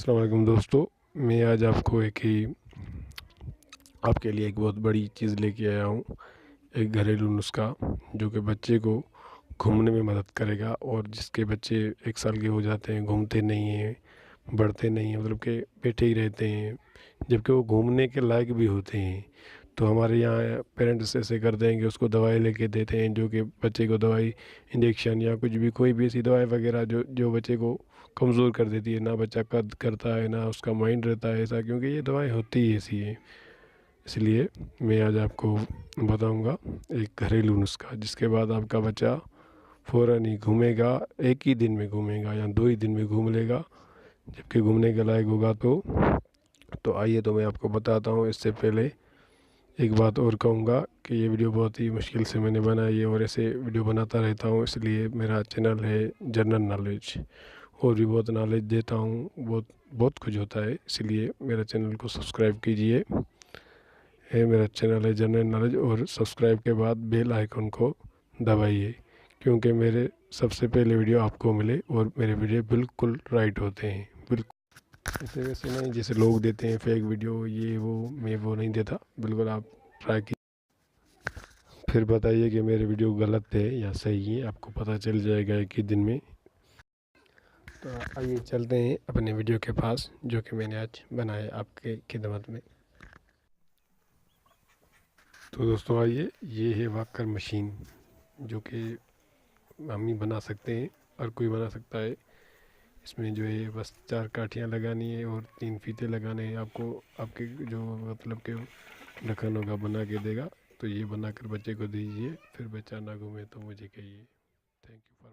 अस्सलाम वालेकुम दोस्तों। मैं आज आपके लिए एक बहुत बड़ी चीज़ लेके आया हूँ। एक घरेलू नुस्खा जो कि बच्चे को घूमने में मदद करेगा, और जिसके बच्चे 1 साल के हो जाते हैं, घूमते नहीं हैं, बढ़ते नहीं हैं, मतलब कि बैठे ही रहते हैं, जबकि वो घूमने के लायक भी होते हैं। तो हमारे यहाँ पेरेंट्स ऐसे करते हैं कि उसको दवाई लेके देते हैं, जो कि बच्चे को दवाई, इंजेक्शन या कुछ भी, कोई भी ऐसी दवाई वगैरह जो जो बच्चे को कमज़ोर कर देती है। ना बच्चा कद करता है, ना उसका माइंड रहता है ऐसा, क्योंकि ये दवाई होती ही ऐसी है। इसलिए मैं आज आपको बताऊंगा एक घरेलू नुस्खा, जिसके बाद आपका बच्चा फ़ौरन ही घूमेगा। एक ही दिन में घूमेगा या 2 ही दिन में घूम लेगा, जबकि घूमने के लायक होगा। तो आइए, तो मैं आपको बताता हूँ। इससे पहले एक बात और कहूँगा कि ये वीडियो बहुत ही मुश्किल से मैंने बनाई है, और ऐसे वीडियो बनाता रहता हूँ। इसलिए मेरा चैनल है जनरल नॉलेज, और भी बहुत नॉलेज देता हूँ, बहुत बहुत कुछ होता है। इसलिए मेरा चैनल को सब्सक्राइब कीजिए। मेरा चैनल है जनरल नॉलेज, और सब्सक्राइब के बाद बेल आइकन को दबाइए, क्योंकि मेरे सबसे पहले वीडियो आपको मिले, और मेरे वीडियो बिल्कुल राइट होते हैं, बिल्कुल ऐसे वैसे नहीं जैसे लोग देते हैं फेक वीडियो, ये वो। मैं वो नहीं देता, बिल्कुल आप ट्राई कीजिए, फिर बताइए कि मेरे वीडियो गलत है या सही है। आपको पता चल जाएगा एक ही दिन में। तो आइए चलते हैं अपने वीडियो के पास, जो कि मैंने आज बनाया आपके खिदमत में। तो दोस्तों आइए, ये है वाकर मशीन, जो कि हम ही बना सकते हैं, हर कोई बना सकता है। इसमें जो है बस 4 काठियाँ लगानी है और 3 फीते लगाने हैं। आपको आपके जो मतलब कि ढक्कन होगा बना के देगा। तो ये बनाकर बच्चे को दीजिए, फिर बच्चा ना घूमे तो मुझे कहिए। Thank you for